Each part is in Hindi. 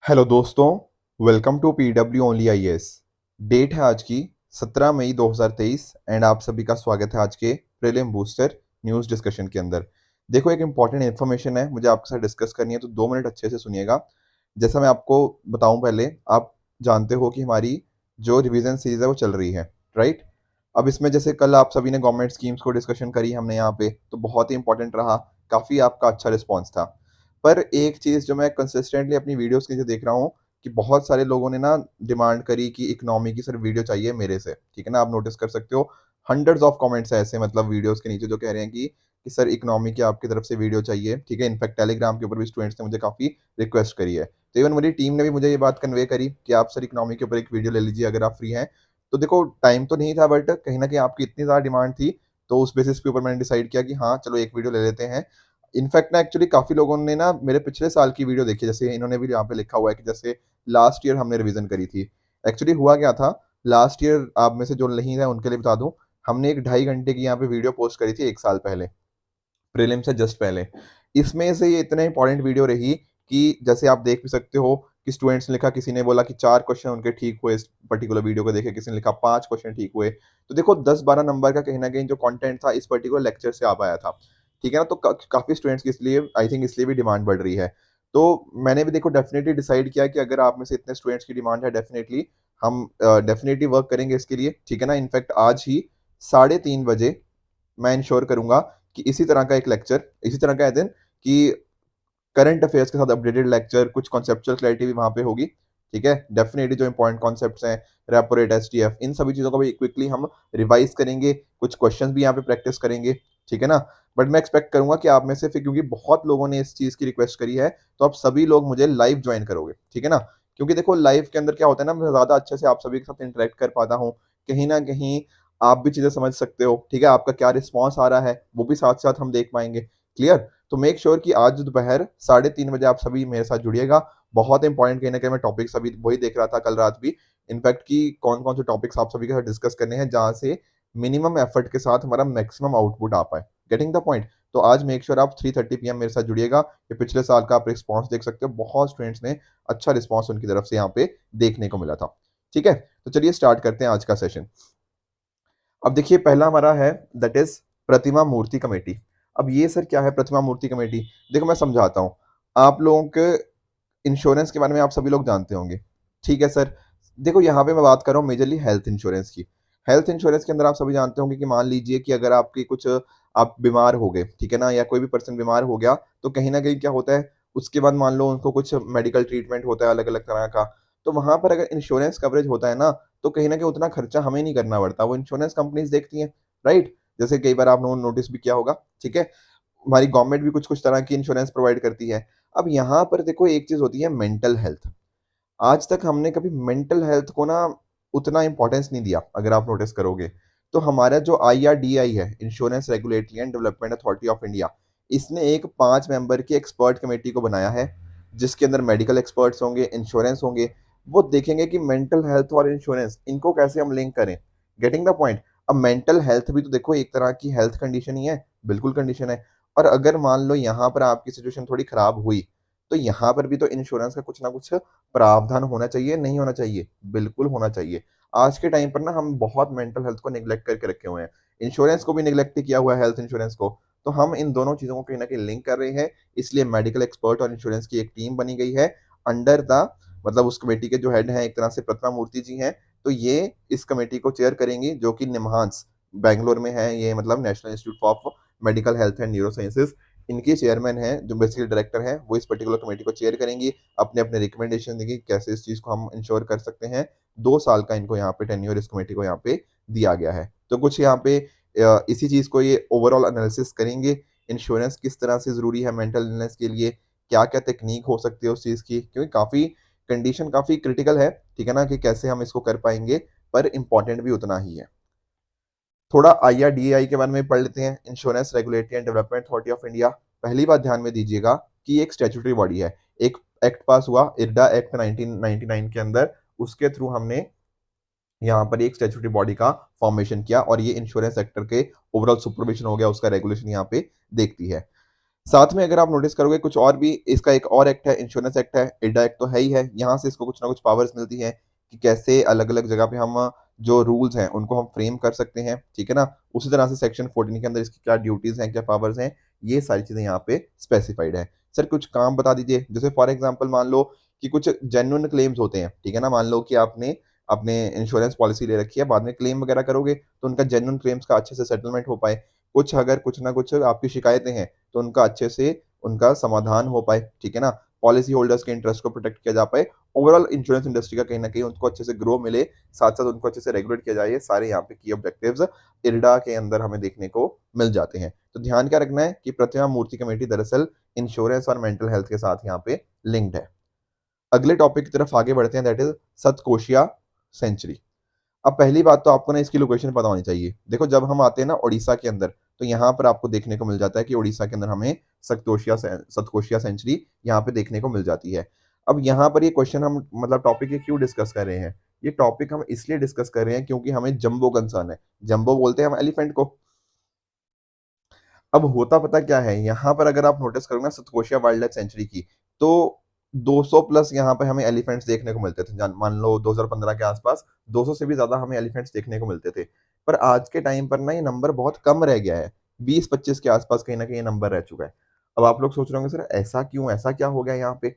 हेलो दोस्तों, welcome to PW only IAS. Date है आज की 17 मई 2023 एंड आप सभी का स्वागत है आज के प्रीलिम बूस्टर न्यूज़ डिस्कशन के अंदर। देखो, एक इंपॉर्टेंट इन्फॉर्मेशन है, मुझे आपके साथ डिस्कस करनी है, तो 2 मिनट अच्छे से सुनिएगा। जैसा मैं आपको बताऊं, पहले आप जानते हो कि हमारी जो रिवीजन सीरीज है वो चल रही है, राइट। अब इसमें जैसे कल आप सभी ने गवर्नमेंट स्कीम्स को डिस्कशन करी हमने यहाँ पे, तो बहुत ही इंपॉर्टेंट रहा, काफ़ी आपका अच्छा रिस्पॉन्स था। पर एक चीज़ जो मैं कंसिस्टेंटली अपनी वीडियोस के नीचे देख रहा हूँ कि बहुत सारे लोगों ने ना डिमांड करी कि इकोनॉमी की सिर्फ वीडियो चाहिए मेरे से, ठीक है ना। आप नोटिस कर सकते हो, हंड्रेड्स ऑफ कमेंट्स है ऐसे, मतलब वीडियोस के नीचे जो कह रहे हैं कि सर इकोनॉमी की आपकी तरफ से वीडियो चाहिए, ठीक है। इनफैक्ट टेलीग्राम के ऊपर भी स्टूडेंट्स ने मुझे काफ़ी रिक्वेस्ट करी है, तो इवन मेरी टीम ने भी मुझे ये बात कन्वे करी कि आप सर इकोनॉमी के ऊपर एक वीडियो ले लीजिए अगर आप फ्री हैं। तो देखो, टाइम तो नहीं था, बट कहीं ना कहीं आपकी इतनी ज़्यादा डिमांड थी, तो उस बेसिस के ऊपर मैंने डिसाइड किया कि हाँ चलो एक वीडियो ले लेते हैं। इनफैक्ट ना एक्चुअली काफ़ी लोगों ने ना मेरे पिछले साल की वीडियो देखी, जैसे इन्होंने भी यहाँ पे लिखा हुआ है कि जैसे लास्ट ईयर हमने रिवीजन करी थी। एक्चुअली हुआ क्या था, लास्ट ईयर आप में से जो नहीं है उनके लिए बता दूं, हमने एक 2.5 घंटे की यहाँ पे वीडियो पोस्ट करी थी 1 साल पहले, प्रीलिम से जस्ट पहले। इसमें से ये इतना इंपॉर्टेंट वीडियो रही कि जैसे आप देख भी सकते हो कि स्टूडेंट्स ने लिखा, किसी ने बोला कि 4 क्वेश्चन उनके ठीक हुए इस पर्टिकुलर वीडियो को देखे, किसी ने लिखा 5 क्वेश्चन ठीक हुए। तो देखो 10-12 नंबर का कहीं ना कहीं जो कंटेंट था इस पर्टिकुलर लेक्चर से आ पाया था, ठीक है ना। तो काफ़ी स्टूडेंट्स की इसलिए आई थिंक इसलिए भी डिमांड बढ़ रही है। तो मैंने भी देखो डेफिनेटली डिसाइड किया कि अगर आप में से इतने स्टूडेंट्स की डिमांड है, डेफिनेटली हम डेफिनेटली वर्क करेंगे इसके लिए, ठीक है ना। इनफैक्ट आज ही 3:30 बजे मैं इंश्योर करूंगा कि इसी तरह का एक लेक्चर, इसी तरह का दिन कि करंट अफेयर्स के साथ अपडेटेड लेक्चर, कुछ कॉन्सेप्चुअल क्लैरिटी भी वहां पे होगी, ठीक है। डेफिनेटली जो इंपॉर्टेंट कॉन्सेप्ट्स हैं, रेपो रेट, एसटीएफ, इन सभी चीज़ों को भी क्विकली हम रिवाइज करेंगे, कुछ क्वेश्चंस भी यहाँ पे प्रैक्टिस करेंगे, ठीक है ना। बट मैं एक्सपेक्ट करूंगा कि आप में से फिर, क्योंकि बहुत लोगों ने इस चीज़ की रिक्वेस्ट करी है, तो आप सभी लोग मुझे लाइव ज्वाइन करोगे, ठीक है ना। क्योंकि देखो लाइव के अंदर क्या होता है ना, मैं ज़्यादा अच्छे से आप सभी के साथ इंटरेक्ट कर पाता हूँ, कहीं ना कहीं आप भी चीज़ें समझ सकते हो, ठीक है। आपका क्या रिस्पॉन्स आ रहा है वो भी साथ साथ हम देख पाएंगे, क्लियर। तो मेक श्योर कि आज दोपहर 3:30 बजे आप सभी मेरे साथ जुड़िएगा। बहुत इंपॉर्टेंट कहीं ना कहीं मैं टॉपिक्स अभी वही देख रहा था कल रात भी, इनफैक्ट कि कौन कौन से टॉपिक्स आप सभी के साथ डिस्कस करने हैं जहां से मिनिमम एफर्ट के साथ हमारा मैक्सिमम आउटपुट आ पाए। Getting the point. तो आज मेक श्योर आप 3:30 PM मेरे साथ जुड़िएगा। ये पिछले साल का आप रिस्पॉन्स देख सकते हो, बहुत स्टूडेंट्स ने अच्छा रिस्पॉन्स उनकी तरफ से यहाँ पे देखने को मिला था, ठीक है। तो चलिए स्टार्ट करते हैं आज का सेशन। अब देखिए, पहला हमारा है, that is Pratima Murthy committee. अब ये सर क्या है प्रतिमा मूर्ति कमेटी? देखो मैं समझाता हूँ। आप लोगों के इंश्योरेंस के बारे में आप सभी लोग जानते होंगे, ठीक है सर। देखो यहाँ पे मैं बात कर रहा हूँ मेजरली हेल्थ इंश्योरेंस की। हेल्थ इंश्योरेंस के अंदर आप सभी जानते होंगे कि मान लीजिए कि अगर आपकी कुछ, आप बीमार हो गए, ठीक है ना, या कोई भी पर्सन बीमार हो गया, तो कहीं ना कहीं क्या होता है, उसके बाद मान लो उनको कुछ मेडिकल ट्रीटमेंट होता है अलग अलग तरह का। तो वहां पर अगर इंश्योरेंस कवरेज होता है ना, तो कहीं ना कहीं उतना खर्चा हमें नहीं करना पड़ता, वो इंश्योरेंस कंपनीज देखती हैं, राइट। जैसे कई बार आप लोगों ने नोटिस भी किया होगा, ठीक है। हमारी गवर्नमेंट भी कुछ कुछ तरह की इंश्योरेंस प्रोवाइड करती है। अब यहाँ पर देखो एक चीज होती है मेंटल हेल्थ। आज तक हमने कभी मेंटल हेल्थ को ना उतना इंपॉर्टेंस नहीं दिया, अगर आप नोटिस करोगे। तो हमारा जो IRDI है, insurance regulatory and development authority of India, इसने एक 5 मेंबर की एक्सपर्ट कमेटी को बनाया है, जिसके अंदर मेडिकल एक्सपर्ट्स होंगे, इंश्योरेंस होंगे। वो देखेंगे कि मेंटल हेल्थ और इंश्योरेंस इनको कैसे हम लिंक करें। Getting the point. अब मेंटल हेल्थ भी तो देखो एक तरह की हेल्थ कंडीशन ही है, बिल्कुल कंडीशन है। और अगर मान लो यहाँ पर आपकी सिचुएशन थोड़ी खराब हुई, तो यहाँ पर भी तो इंश्योरेंस का कुछ ना कुछ प्रावधान होना चाहिए, नहीं होना चाहिए? बिल्कुल होना चाहिए। आज के टाइम पर ना हम बहुत मेंटल हेल्थ को निग्लेक्ट करके रखे हुए हैं, इंश्योरेंस को भी निग्लेक्ट किया हुआ है, हेल्थ इंश्योरेंस को। तो हम इन दोनों चीजों को कहीं ना कहीं लिंक कर रहे हैं, इसलिए मेडिकल एक्सपर्ट और इंश्योरेंस की एक टीम बनी गई है अंडर द, मतलब उस कमेटी के जो हेड हैं एक तरह से प्रतिमा मूर्ति जी हैं। तो ये इस कमेटी को चेयर करेंगी, जो कि निमहांस बैंगलोर में है, ये मतलब national institute of medical health and neuro sciences, इनके चेयरमैन हैं, जो बेसिकली डायरेक्टर हैं, वो इस पर्टिकुलर कमेटी को चेयर करेंगी। अपने अपने रिकमेंडेशन देंगे कैसे इस चीज़ को हम इंश्योर कर सकते हैं। 2 साल का इनको यहाँ पे टेन्योर इस कमेटी को यहाँ पे दिया गया है। तो कुछ यहाँ पे इसी चीज़ को ये ओवरऑल एनालिसिस करेंगे, इंश्योरेंस किस तरह से ज़रूरी है मेंटल इलनेस के लिए, क्या क्या टेक्निक हो सकती है उस चीज़ की, क्योंकि काफ़ी कंडीशन काफ़ी क्रिटिकल है, ठीक है ना, कि कैसे हम इसको कर पाएंगे। पर इंपॉर्टेंट भी उतना ही है। थोड़ा IRDAI के बारे में पढ़ लेते हैं, insurance regulatory and development authority of India. पहली बात ध्यान में दीजिएगा कि ये एक स्टैट्यूटरी बॉडी है। एक एक्ट पास हुआ, इरडा एक्ट 1999 के अंदर, उसके थ्रू हमने यहाँ पर एक स्टैट्यूटरी बॉडी का फॉर्मेशन किया, और ये इंश्योरेंस सेक्टर के ओवरऑल सुपरविजन हो गया, उसका रेगुलेशन यहाँ पे देखती है। साथ में अगर आप नोटिस करोगे कुछ और भी, इसका एक और एक्ट है, इंश्योरेंस एक्ट है, इडा एक्ट तो है ही है, यहाँ से इसको कुछ ना कुछ पावर्स मिलती है कि कैसे अलग अलग जगह पे हम जो रूल्स हैं उनको हम फ्रेम कर सकते हैं, ठीक है ना। उसी तरह से सेक्शन 14 के अंदर इसकी क्या ड्यूटीज हैं, क्या पावर्स हैं, ये सारी चीजें यहाँ पे स्पेसिफाइड है। सर कुछ काम बता दीजिए, जैसे फॉर एग्जाम्पल मान लो कि कुछ जेन्युइन क्लेम्स होते हैं, ठीक है ना, मान लो कि आपने अपने इंश्योरेंस पॉलिसी ले रखी है, बाद में क्लेम वगैरह करोगे तो उनका जेन्युइन क्लेम्स का अच्छे से सेटलमेंट हो पाए, कुछ अगर कुछ ना कुछ आपकी शिकायतें हैं तो उनका अच्छे से उनका समाधान हो पाए, ठीक है ना, पॉलिसी होल्डर्स के इंटरेस्ट को प्रोटेक्ट किया जा पाए, ओवरऑल इंश्योरेंस इंडस्ट्री का कहीं ना कहीं उनको अच्छे से ग्रो मिले, साथ साथ उनको अच्छे से रेगुलेट किया जाए, ये सारे यहाँ पे की ऑब्जेक्टिव्स इरडा के अंदर हमें देखने को मिल जाते हैं। तो ध्यान क्या रखना है कि प्रतिमा मूर्ति कमेटी दरअसल इंश्योरेंस और मेंटल हेल्थ के साथ यहाँ पे लिंक्ड है। अगले टॉपिक की तरफ आगे बढ़ते हैं, दैट इज सतकोशिया सेंचुरी। अब पहली बात तो आपको ना इसकी लोकेशन पता होनी चाहिए। देखो जब हम आते हैं ना उड़ीसा के अंदर, तो यहाँ पर आपको देखने को मिल जाता है कि उड़ीसा के अंदर हमें सतकोशिया सेंचुरी यहाँ पे देखने को मिल जाती है। अब यहाँ पर ये क्वेश्चन हम मतलब टॉपिक ये क्यों डिस्कस कर रहे हैं, ये टॉपिक हम इसलिए डिस्कस कर रहे हैं क्योंकि हमें जंबो कंसर्न है। जंबो बोलते हैं हम एलिफेंट को। अब होता पता क्या है, यहाँ पर अगर आप नोटिस करोगे ना सतकोशिया वाइल्ड लाइफ सेंचुरी की, तो 200 प्लस यहाँ पे हमें एलिफेंट्स देखने को मिलते थे, मान लो 2015 के आसपास 200 से भी ज्यादा हमें एलिफेंट्स देखने को मिलते थे। पर आज के टाइम पर ना ये नंबर बहुत कम रह गया है, 20-25 के आसपास कहीं ना कहीं ये नंबर रह चुका है। अब आप लोग सोच रहे होंगे सर ऐसा क्यों, ऐसा क्या हो गया यहाँ पे।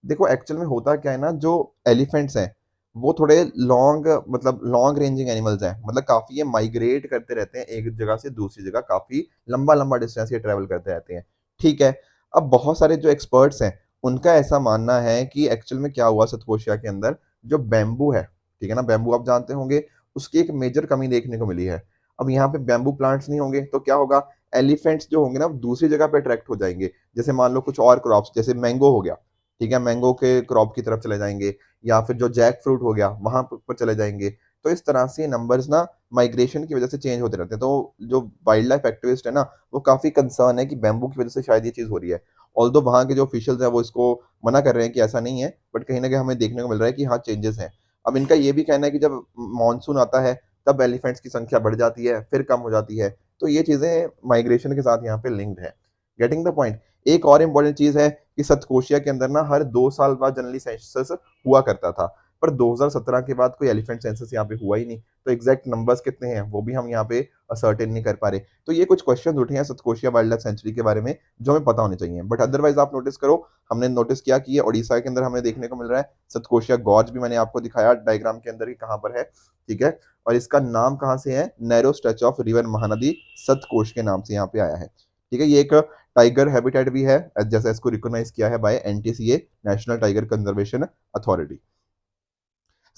देखो एक्चुअल में होता क्या है ना, जो एलिफेंट्स हैं वो थोड़े लॉन्ग मतलब लॉन्ग रेंजिंग एनिमल्स हैं, मतलब काफी ये माइग्रेट करते रहते हैं एक जगह से दूसरी जगह, काफी लंबा लंबा डिस्टेंस ये ट्रेवल करते रहते हैं, ठीक है। अब बहुत सारे जो एक्सपर्ट्स हैं उनका ऐसा मानना है कि एक्चुअल में क्या हुआ सतकोशिया के अंदर, जो बैम्बू है, ठीक है ना, बैम्बू आप जानते होंगे, उसकी एक मेजर कमी देखने को मिली है। अब यहाँ पे बैम्बू प्लांट्स नहीं होंगे तो क्या होगा, एलिफेंट्स जो होंगे ना दूसरी जगह पे अट्रैक्ट हो जाएंगे, जैसे मान लो कुछ और क्रॉप्स जैसे मैंगो हो गया, ठीक है, मैंगो के क्रॉप की तरफ चले जाएंगे, या फिर जो जैक फ्रूट हो गया वहां पर चले जाएंगे। तो इस तरह से नंबर्स ना माइग्रेशन की वजह से चेंज होते रहते हैं। तो जो वाइल्ड लाइफ एक्टिविस्ट है ना वो काफी कंसर्न है कि बैम्बू की वजह से शायद ये चीज हो रही है। ऑल्दो वहाँ के जो ऑफिशियल्स हैं वो इसको मना कर रहे हैं कि ऐसा नहीं है, बट कहीं ना कहीं हमें देखने को मिल रहा है कि हाँ चेंजेस हैं। अब इनका ये भी कहना है कि जब मानसून आता है तब एलिफेंट्स की संख्या बढ़ जाती है फिर कम हो जाती है। तो ये चीजें माइग्रेशन के साथ यहाँ पे लिंक्ड है। Getting the point. एक और इम्पोर्टेंट चीज है कि सतकोशिया के अंदर ना हर 2 साल बाद जनरली सेंसस हुआ करता था, पर 2017 के बाद कोई एलिफेंट सेंसस यहाँ पे हुआ ही नहीं, तो एग्जैक्ट नंबर्स कितने हैं वो भी हम यहाँ पे असर्टेन नहीं कर पा रहे। तो ये कुछ क्वेश्चन उठे हैं सतकोशिया वाइल्ड लाइफ सेंचुरी के बारे में जो हमें पता होने चाहिए, बट अदरवाइज आप नोटिस करो, हमने नोटिस किया कि ये उड़ीसा के अंदर हमें देखने को मिल रहा है। सतकोशिया गॉर्ज भी मैंने आपको दिखाया डायग्राम के अंदर कि कहाँ पर है, ठीक है। और इसका नाम कहाँ से है, narrow stretch of river Mahanadi Satkosh के नाम से यहाँ पे आया है, ठीक है। ये एक टाइगर हैबिटेट भी है, जैसे इसको रिकॉग्नाइज किया है by NTCA, national tiger conservation authority.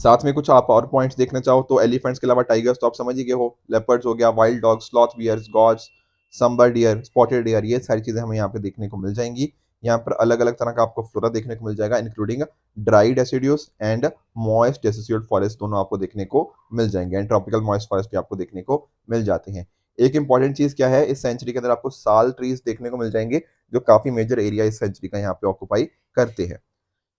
साथ में कुछ आप और पॉइंट्स देखना चाहो तो एलिफेंट्स के अलावा टाइगर्स तो आप समझ ही गए हो, लेपर्ड्स हो गया, wild dog, sloth bears, gaur, sambar deer, spotted deer, ये सारी चीजें हमें यहाँ पे देखने को मिल जाएंगी। यहाँ पर अलग अलग तरह का आपको फ्लोरा देखने को मिल जाएगा, including dry deciduous and moist deciduous forest, दोनों आपको देखने को मिल जाएंगे, एंड ट्रॉपिकल मॉइस्ट फॉरेस्ट भी आपको देखने को मिल जाते हैं। एक इंपॉर्टेंट चीज क्या है, इस सेंचुरी के अंदर आपको साल ट्रीज देखने को मिल जाएंगे, जो काफी मेजर एरिया इस सेंचुरी का यहाँ पे ऑक्यूपाई करते हैं,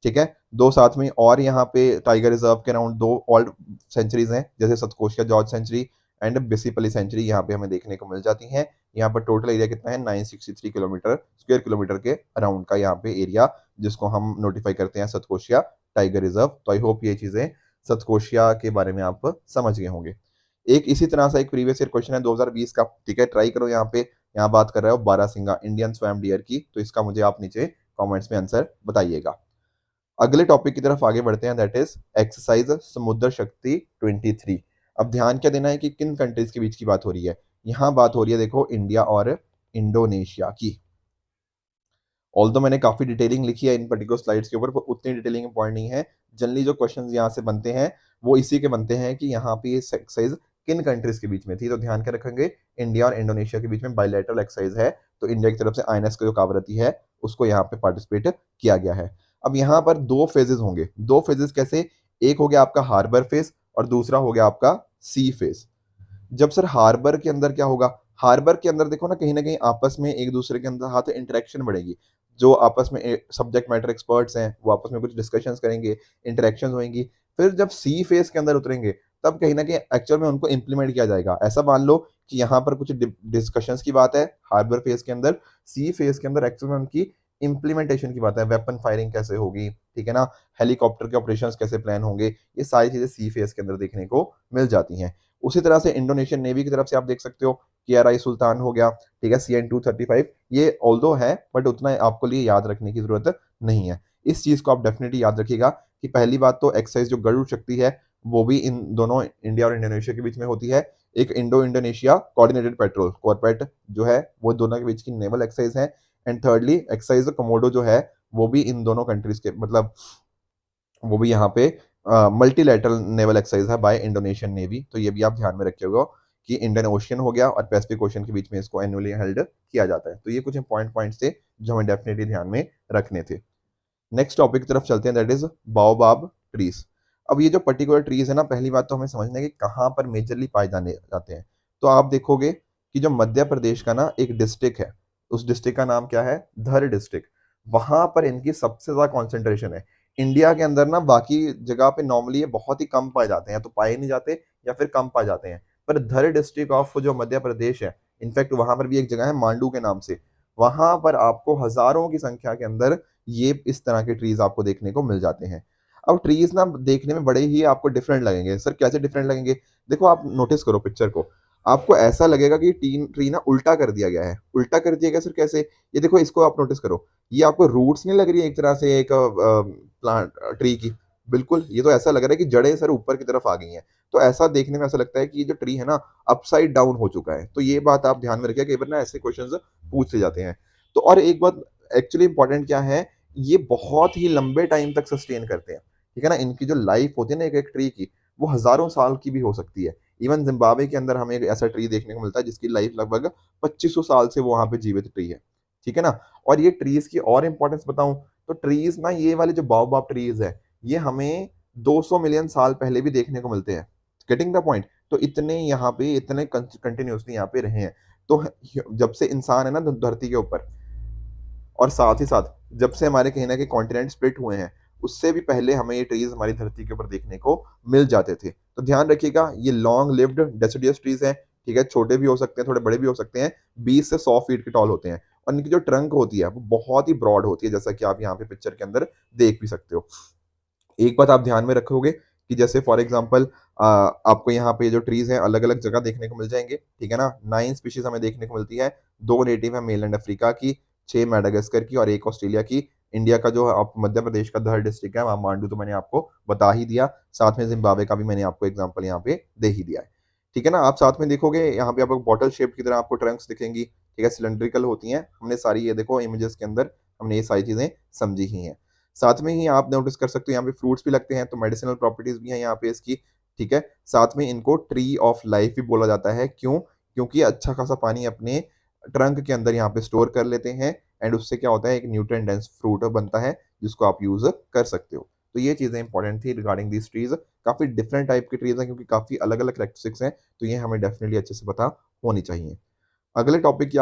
ठीक है। दो साथ में और यहाँ पे टाइगर रिजर्व के अराउंड दो ओल्ड सेंचुरीज हैं, जैसे Satkosia gorge sanctuary and Baisipalli sanctuary, यहाँ पे हमें देखने को मिल जाती हैं। यहाँ पर टोटल एरिया कितना है, 963 किलोमीटर स्क्वायर किलोमीटर के अराउंड का यहाँ पे एरिया, जिसको हम नोटिफाई करते हैं सतकोशिया टाइगर रिजर्व। तो आई होप ये चीजें सतकोशिया के बारे में आप समझ गए होंगे। एक इसी तरह से एक प्रीवियस ईयर क्वेश्चन है 2020 का, ठीक है, ट्राई करो यहाँ पे। यहाँ बात कर रहे हो बारहसिंगा इंडियन स्वैम डियर की, तो इसका मुझे आप नीचे कमेंट्स में आंसर बताइएगा। अगले टॉपिक की तरफ आगे बढ़ते हैं, दैट इज एक्सरसाइज समुद्र शक्ति 23। अब ध्यान क्या देना है कि किन कंट्रीज के बीच की बात हो रही है। यहाँ बात हो रही है देखो इंडिया और इंडोनेशिया की। ऑल्दो मैंने काफी डिटेलिंग लिखी है इन पर्टिकुलर स्लाइड्स के ऊपर, पर उतनी डिटेलिंग पॉइंट नहीं है। जनरली जो क्वेश्चंस यहाँ से बनते हैं वो इसी के बनते हैं कि यहाँ पे ये एक्सरसाइज किन कंट्रीज के बीच में थी। तो ध्यान क्या रखेंगे, इंडिया और इंडोनेशिया के बीच में बायलैटरल एक्सरसाइज है, तो इंडिया की तरफ से आईएनएस का जो कावरती है उसको यहाँ पे पार्टिसिपेट किया गया है। अब यहाँ पर दो फेजेस होंगे, दो फेजेस कैसे, एक हो गया आपका हार्बर फेज और दूसरा हो गया आपका सी फेज। जब सर हार्बर के अंदर क्या होगा, हार्बर के अंदर देखो ना कहीं आपस में एक दूसरे के अंदर हाथ इंटरेक्शन बढ़ेगी, जो आपस में सब्जेक्ट मैटर एक्सपर्ट्स हैं वो आपस में कुछ डिस्कशंस करेंगे, इंटरेक्शंस होंगी। फिर जब सी फेज के अंदर उतरेंगे तब कहीं ना कहीं एक्चुअल में उनको इम्प्लीमेंट किया जाएगा। ऐसा मान लो कि यहाँ पर कुछ डिस्कशंस की बात है हार्बर फेज के अंदर, सी फेज के अंदर एक्चुअल में उनकी इम्प्लीमेंटेशन की बात है, वेपन फायरिंग कैसे होगी, ठीक है ना, हेलीकॉप्टर के ऑपरेशंस कैसे प्लान होंगे, ये सारी चीजें सी फेज के अंदर देखने को मिल जाती हैं। उसी तरह से इंडोनेशियन नेवी की तरफ से आप देख सकते हो KRI सुल्तान हो गया, ठीक है, CN-235, ये ऑल्दो है बट उतना आपको लिए याद रखने की जरूरत नहीं है। इस चीज को आप डेफिनेटली याद रखिएगा कि पहली बात तो एक्सरसाइज जो गरुड़ शक्ति है वो भी इन दोनों इंडिया और इंडोनेशिया के बीच में होती है। एक इंडो इंडोनेशिया कोऑर्डिनेटेड पेट्रोल कॉर्पेट जो है वो दोनों के बीच की नेवल एक्सरसाइज है। एंड थर्डली एक्सरसाइज कमोडो जो है वो भी इन दोनों कंट्रीज के मतलब वो भी यहाँ पे मल्टीलैटरल नेवल एक्सरसाइज है बाय इंडोनेशियन नेवी। तो ये भी आप ध्यान में रखिएगा कि इंडियन ओशियन हो गया और पैसिफिक ओशियन के बीच में इसको एनुअली हेल्ड किया जाता है। तो ये कुछ इंपॉर्टेंट पॉइंट्स थे जो हमें डेफिनेटली ध्यान में रखने थे। नेक्स्ट टॉपिक की तरफ चलते हैं, दैट इज बाओबाब ट्रीज। अब ये जो पर्टिकुलर ट्रीज है ना, पहली बात तो हमें समझना है कि कहाँ पर मेजरली पाए जाने जाते हैं। तो आप देखोगे कि जो मध्य प्रदेश का ना एक डिस्ट्रिक्ट है, उस डिस्ट्रिक्ट का नाम क्या है, धर डिस्ट्रिक्ट, वहां पर इनकी सबसे ज्यादा कॉन्सेंट्रेशन है। इंडिया के अंदर ना बाकी जगह पे नॉर्मली ये बहुत ही कम पाए जाते हैं, तो पाए नहीं जाते या फिर कम पाए जाते हैं। पर धर डिस्ट्रिक्ट ऑफ जो मध्य प्रदेश है, इनफैक्ट वहां पर भी एक जगह है मांडू के नाम से, वहां पर आपको हजारों की संख्या के अंदर ये इस तरह के ट्रीज आपको देखने को मिल जाते हैं। अब ट्रीज ना देखने में बड़े ही आपको डिफरेंट लगेंगे। सर कैसे डिफरेंट लगेंगे? देखो आप नोटिस करो पिक्चर को, आपको ऐसा लगेगा कि टीन ट्री ना उल्टा कर दिया गया है। उल्टा कर दिया गया सर कैसे? ये देखो इसको आप नोटिस करो, ये आपको रूट्स नहीं लग रही है एक तरह से एक प्लांट ट्री की? बिल्कुल, ये तो ऐसा लग रहा है कि जड़ें सर ऊपर की तरफ आ गई हैं। तो ऐसा देखने में ऐसा लगता है कि ये जो ट्री है ना अपसाइड डाउन हो चुका है। तो ये बात आप ध्यान में रखिए, कई बार ना ऐसे क्वेश्चंस पूछ ले जाते हैं। तो और एक बात एक्चुअली इंपॉर्टेंट क्या है, ये बहुत ही लंबे टाइम तक सस्टेन करते हैं, ठीक है ना। इनकी जो लाइफ होती है ना एक एक ट्री की, वो हजारों साल की भी हो सकती है। इवन जिम्बाब्वे के अंदर हमें एक ऐसा ट्री देखने को मिलता है जिसकी लाइफ लगभग 2500 साल से वो वहां पे जीवित ट्री है, ठीक है ना। और ये ट्रीज की और इंपॉर्टेंस बताऊं तो ट्रीज ना, ये वाले जो बाओबाब ट्रीज है, ये हमें 200 मिलियन साल पहले भी देखने को मिलते हैं। Getting the point? तो इतने यहाँ पे इतने कंटिन्यूसली यहाँ पे रहे हैं। तो जब से इंसान है ना धरती के ऊपर, और साथ ही साथ जब से हमारे कहीं ना कहीं कॉन्टिनेंट स्प्लिट हुए हैं, उससे भी पहले हमें ये ट्रीज हमारी धरती के ऊपर देखने को मिल जाते थे। तो ध्यान रखिएगा ये लॉन्ग लिव्ड डेसिडियस ट्रीज हैं, ठीक है, छोटे भी हो सकते हैं थोड़े बड़े भी हो सकते हैं, 20 से 100 फीट के टॉल होते हैं। और इनकी जो ट्रंक होती है वो बहुत ही ब्रॉड होती है, जैसा कि आप यहाँ पे पिक्चर के अंदर देख भी सकते हो। एक बात आप ध्यान में रखोगे कि जैसे फॉर एग्जांपल आपको यहाँ पे जो ट्रीज हैं अलग अलग जगह देखने को मिल जाएंगे, ठीक है ना। 9 स्पीशीज हमें देखने को मिलती है, 2 नेटिव है मेलैंड अफ्रीका की, 6 मेडागास्कर की और 1 ऑस्ट्रेलिया की। इंडिया का जो आप मध्य प्रदेश का धर डिस्ट्रिक्ट है वहाँ मांडू तो मैंने आपको बता ही दिया, साथ में जिम्बाब्वे का भी मैंने आपको एग्जाम्पल यहाँ पे दे ही दिया है, ठीक है ना। आप साथ में देखोगे यहाँ पे आपको बॉटल शेप की तरह आपको ट्रंक्स दिखेंगी, ठीक है, सिलेंड्रिकल होती हैं। हमने सारी ये देखो इमेजेस के अंदर हमने ये सारी चीजें समझी ही हैं। साथ में ही आप नोटिस कर सकते हो यहाँ पे फ्रूट्स भी लगते हैं, तो मेडिसिनल प्रॉपर्टीज भी हैं यहाँ पे इसकी, ठीक है। साथ में इनको ट्री ऑफ लाइफ भी बोला जाता है, क्यों? क्योंकि अच्छा खासा पानी अपने ट्रंक के अंदर यहाँ पे स्टोर कर लेते हैं, एंड उससे क्या होता है एक न्यूट्रिएंट डेंस फ्रूट बनता है जिसको आप यूज कर सकते हो। तो ये चीजें इंपॉर्टेंट थी रिगार्डिंग दीज ट्रीज। काफी डिफरेंट टाइप के ट्रीज हैं क्योंकि काफी अलग अलग कैरेक्टरिस्टिक्स हैं, तो ये हमें डेफिनेटली अच्छे से पता होनी चाहिए। अगले टॉपिक की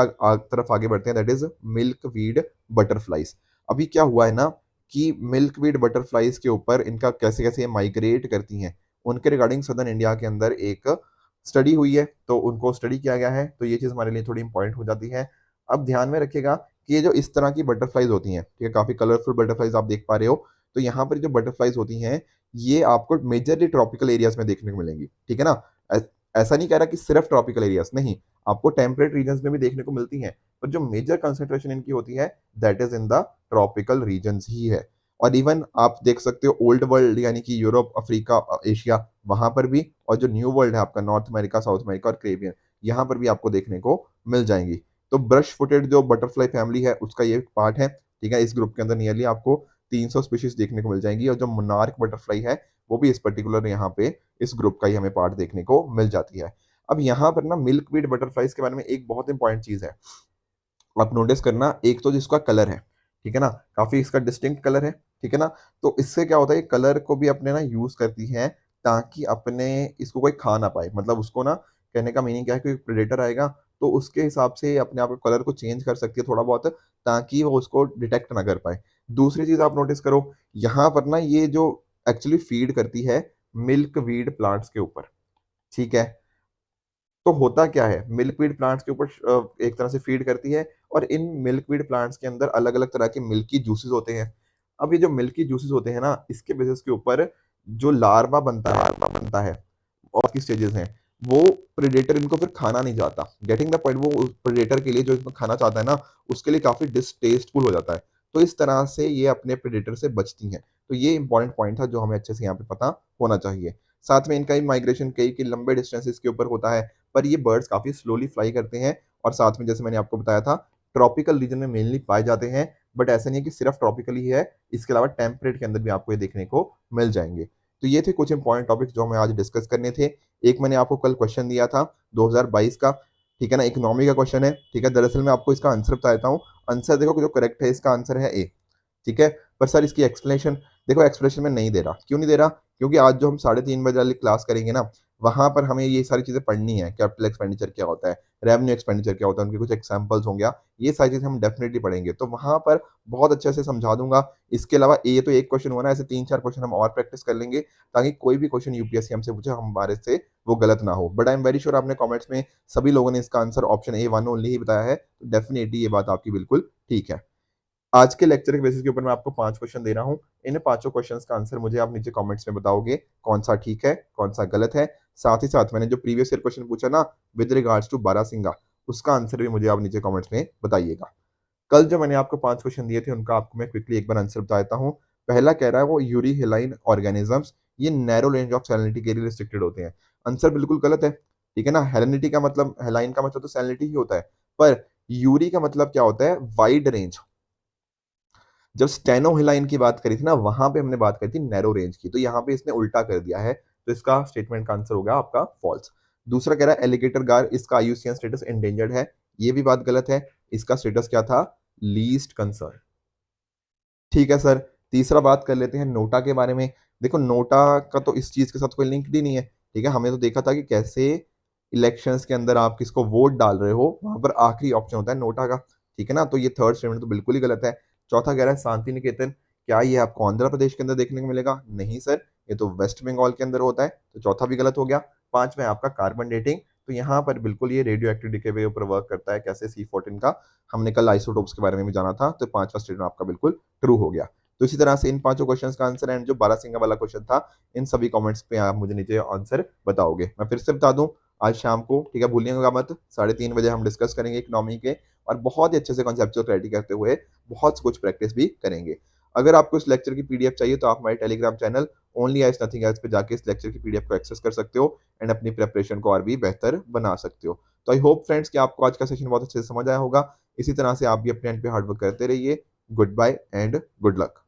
तरफ आगे बढ़ते हैं, that is milk weed butterflies. अभी क्या हुआ है ना कि मिल्क वीड बटरफ्लाइज के ऊपर इनका कैसे कैसे ये माइग्रेट करती हैं, उनके रिगार्डिंग सदर्न इंडिया के अंदर एक स्टडी हुई है, तो उनको स्टडी किया गया है। तो ये चीज़ हमारे लिए थोड़ी इंपॉर्टेंट हो जाती है। अब ध्यान में रखिएगा कि ये जो इस तरह की बटरफ्लाइज होती हैं, ठीक है, काफ़ी कलरफुल बटरफ्लाइज आप देख पा रहे हो। तो यहाँ पर जो बटरफ्लाइज होती हैं ये आपको मेजरली ट्रॉपिकल एरियाज में देखने को मिलेंगी, ठीक है ना। ऐ- ऐसा नहीं कह रहा कि सिर्फ ट्रॉपिकल एरियाज, नहीं, आपको टेम्परेट रीजन्स में भी देखने को मिलती हैं, पर जो मेजर कंसेंट्रेशन इनकी होती है that is in the tropical regions ही है। और इवन आप देख सकते हो ओल्ड वर्ल्ड यानी कि यूरोप अफ्रीका एशिया, वहां पर भी, और जो न्यू वर्ल्ड है आपका नॉर्थ अमेरिका साउथ अमेरिका और कैरेबियन, यहाँ पर भी आपको देखने को मिल जाएंगी। तो ब्रश फुटेड जो बटरफ्लाई फैमिली है उसका ये पार्ट है, ठीक है। इस ग्रुप के अंदर नियरली आपको 300 स्पीशीज देखने को मिल जाएंगी, और जो मोनार्क बटरफ्लाई है वो भी इस पर्टिकुलर यहाँ पे इस ग्रुप का ही हमें पार्ट देखने को मिल जाती है। अब यहाँ पर ना मिल्क वीड बटरफ्लाइज के बारे में एक बहुत इंपॉर्टेंट चीज है, आप नोटिस करना। एक तो जिसका कलर है, ठीक है ना, काफी इसका डिस्टिंक्ट कलर है, ठीक है ना। तो इससे क्या होता है कलर को भी अपने ना यूज करती है ताकि अपने इसको कोई खा ना पाए। मतलब उसको ना, कहने का मीनिंग क्या है, कोई प्रेडेटर आएगा तो उसके हिसाब से अपने आप कलर को चेंज कर सकती है थोड़ा बहुत, ताकि वो उसको डिटेक्ट ना कर पाए। दूसरी चीज आप नोटिस करो, यहाँ पर ना ये जो एक्चुअली फीड करती है मिल्कवीड प्लांट्स के ऊपर। ठीक है, तो होता क्या है, मिल्कवीड प्लांट्स के ऊपर एक तरह से फीड करती है, और इन मिल्कवीड प्लांट्स के अंदर अलग अलग तरह के मिल्की जूसेस होते हैं। अब ये जो मिल्की जूसेस होते हैं ना, इसके बेसिस के ऊपर जो लार्वा बनता है और की स्टेजेस हैं, वो प्रेडेटर इनको फिर खाना नहीं चाहता। गेटिंग द पॉइंट, वो प्रेडेटर के लिए जो इसमें खाना चाहता है ना, उसके लिए काफी डिसटेस्टफुल हो जाता है। तो इस तरह से ये अपने प्रेडेटर से बचती हैं। तो ये इंपॉर्टेंट पॉइंट था जो हमें अच्छे से यहाँ पे पता होना चाहिए। साथ में इनका ही माइग्रेशन कई के लंबे डिस्टेंसेस के ऊपर होता है, पर ये बर्ड्स काफी स्लोली फ्लाई करते हैं। और साथ में जैसे मैंने आपको बताया था, ट्रॉपिकल रीजन में मेनली पाए जाते हैं। बट ऐसा नहीं है कि सिर्फ ट्रॉपिकल ही है, इसके अलावा टेम्परेट के अंदर भी आपको ये देखने को मिल जाएंगे। तो ये थे कुछ इंपॉर्टेंट टॉपिक्स जो हमें आज डिस्कस करने थे। एक मैंने आपको कल क्वेश्चन दिया था 2022 का, ठीक है ना, इकोनॉमी का क्वेश्चन है। ठीक है, दरअसल मैं आपको इसका आंसर बता देता हूँ। आंसर देखो, जो करेक्ट है इसका आंसर है ए। ठीक है, पर सर इसकी एक्सप्लेनेशन, देखो एक्सप्लेनेशन में नहीं दे रहा, क्यों नहीं दे रहा, क्योंकि आज जो हम 3:30 बजे वाली क्लास करेंगे ना, वहां पर हमें ये सारी चीजें पढ़नी है। कैपिटल एक्सपेंडिचर क्या होता है, रेवेन्यू एक्सपेंडिचर क्या होता है, उनके कुछ एग्जांपल्स होंगे, ये सारी चीजें हम डेफिनेटली पढ़ेंगे, तो वहां पर बहुत अच्छे से समझा दूंगा। इसके अलावा ये तो एक क्वेश्चन हुआ ना, ऐसे 3-4 क्वेश्चन हम और प्रैक्टिस कर लेंगे, ताकि कोई भी क्वेश्चन यूपीएससी हमसे पूछे हमारे से वो गलत ना हो। But I am very sure आपने कॉमेंट्स में सभी लोगों ने इसका आंसर ऑप्शन A1 ओनली ही बताया है, तो डेफिनेटली ये बात आपकी बिल्कुल ठीक है। आज के लेक्चर के बेसिस के ऊपर मैं आपको 5 क्वेश्चन दे रहा हूँ। इन पांचों क्वेश्चंस का आंसर मुझे आप नीचे कमेंट्स में बताओगे, कौन सा ठीक है, कौन सा गलत है। साथ ही साथ मैंने जो प्रीवियस ईयर क्वेश्चन पूछा ना विद रिगार्ड्स टू बारासिंगा, उसका आंसर भी मुझे आप नीचे कमेंट्स में बताइएगा। कल जो मैंने आपको 5 क्वेश्चन दिए थे, उनका आपको मैं क्विकली एक बार आंसर बता देता हूँ। पहला कह रहा है वो यूरी हेलाइन ऑर्गेनिजम्स, ये नैरो रेंज ऑफ सैलिनिटी के लिए रिस्ट्रिक्टेड होते हैं। आंसर बिल्कुल गलत है। ठीक है ना, हेलेनिटी का मतलब, हेलाइन का मतलब तो सैलिनिटी ही होता है, पर यूरी का मतलब क्या होता है, वाइड रेंज। जब स्टेनोहिलाइन की बात करी थी ना, वहां पे हमने बात करी थी नैरो रेंज की, तो यहाँ पे इसने उल्टा कर दिया है, तो इसका स्टेटमेंट का आंसर होगा आपका फॉल्स। दूसरा कह रहा है एलिगेटर गार, इसका आईयूसीएन स्टेटस एंडेंजर्ड है, ये भी बात गलत है। इसका स्टेटस क्या था, लीस्ट कंसर्न। ठीक है सर, तीसरा बात कर लेते हैं नोटा के बारे में। देखो नोटा का तो इस चीज के साथ कोई लिंक ही नहीं है। ठीक है, हमने तो देखा था कि कैसे इलेक्शंस के अंदर आप किसको वोट डाल रहे हो, वहां पर आखिरी ऑप्शन होता है नोटा का। ठीक है ना, तो ये थर्ड स्टेटमेंट तो बिल्कुल ही गलत है। चौथा कह रहा है शांति निकेतन, क्या ये आपको आंध्र प्रदेश के अंदर देखने को मिलेगा, नहीं सर, ये तो वेस्ट बंगाल के अंदर होता है, तो चौथा भी गलत हो गया। पांचवा है आपका कार्बन डेटिंग, तो यहाँ पर बिल्कुल ये रेडियो एक्टिविटी के वे ऊपर वर्क करता है, कैसे C14 का, हमने कल आइसोटोप्स के बारे में भी जाना था, तो पांचवा स्टेटमेंट आपका बिल्कुल ट्रू हो गया। तो इसी तरह से इन पांचों क्वेश्चंस का आंसर एंड जो बारहसिंगा वाला क्वेश्चन था, इन सभी कमेंट्स पे आप मुझे नीचे आंसर बताओगे। मैं फिर से बता दूं, आज शाम को, ठीक है, भूलिएगा मत, 3:30 बजे हम डिस्कस करेंगे इकोनॉमी के, और बहुत ही अच्छे से कॉन्सेप्चुअल क्लैरिटी करते हुए बहुत कुछ प्रैक्टिस भी करेंगे। अगर आपको इस लेक्चर की पीडीएफ चाहिए, तो आप हमारे Telegram channel only eyes nothing else पे जाके इस लेक्चर की पीडीएफ को एक्सेस कर सकते हो, एंड अपनी प्रिपरेशन को और भी बेहतर बना सकते हो। तो आई होप फ्रेंड्स कि आपको आज का सेशन बहुत अच्छे से समझ आया होगा। इसी तरह से आप भी अपने एंड पे हार्डवर्क करते रहिए। Goodbye and good luck.